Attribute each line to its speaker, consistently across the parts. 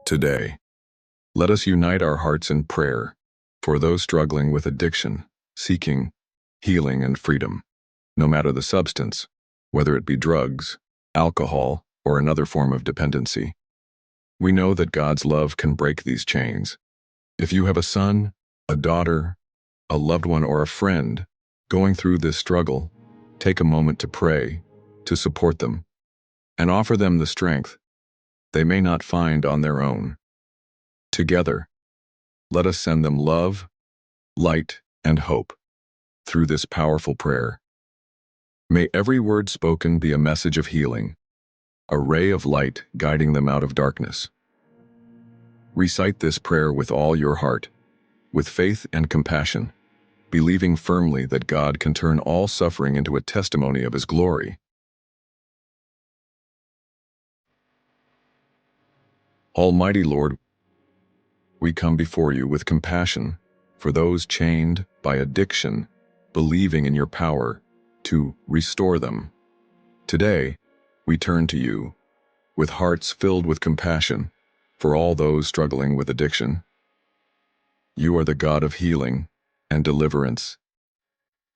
Speaker 1: Today, let us unite our hearts in prayer for those struggling with addiction, seeking healing and freedom, no matter the substance, whether it be drugs, alcohol, or another form of dependency. We know that God's love can break these chains. If you have a son, a daughter, a loved one, or a friend going through this struggle, take a moment to pray, to support them, and offer them the strength they may not find on their own. Together, let us send them love, light, and hope through this powerful prayer. May every word spoken be a message of healing, a ray of light guiding them out of darkness. Recite this prayer with all your heart, with faith and compassion, believing firmly that God can turn all suffering into a testimony of His glory. Almighty Lord, we come before you with compassion for those chained by addiction, believing in your power to restore them. Today, we turn to you with hearts filled with compassion for all those struggling with addiction. You are the God of healing and deliverance,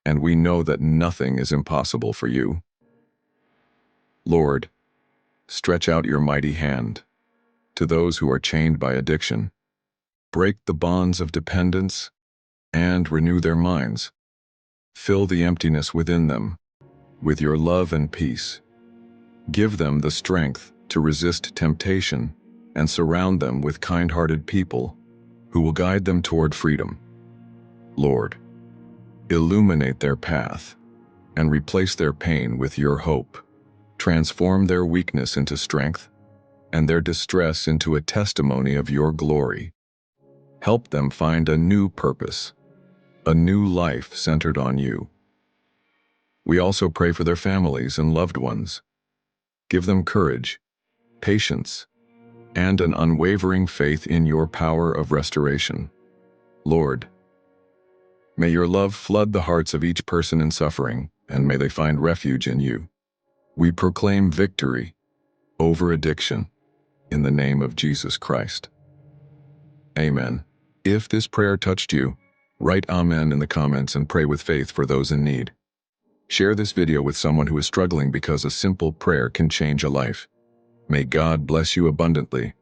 Speaker 1: and we know that nothing is impossible for you. Lord, stretch out your mighty hand to those who are chained by addiction. Break the bonds of dependence and renew their minds. Fill the emptiness within them with your love and peace. Give them the strength to resist temptation and surround them with kind-hearted people who will guide them toward freedom. Lord, illuminate their path and replace their pain with your hope. Transform their weakness into strength and their distress into a testimony of your glory. Help them find a new purpose, a new life centered on you. We also pray for their families and loved ones. Give them courage, patience, and an unwavering faith in your power of restoration. Lord, may your love flood the hearts of each person in suffering, and may they find refuge in you. We proclaim victory over addiction in the name of Jesus Christ. Amen. If this prayer touched you, write Amen in the comments and pray with faith for those in need. Share this video with someone who is struggling because a simple prayer can change a life. May God bless you abundantly.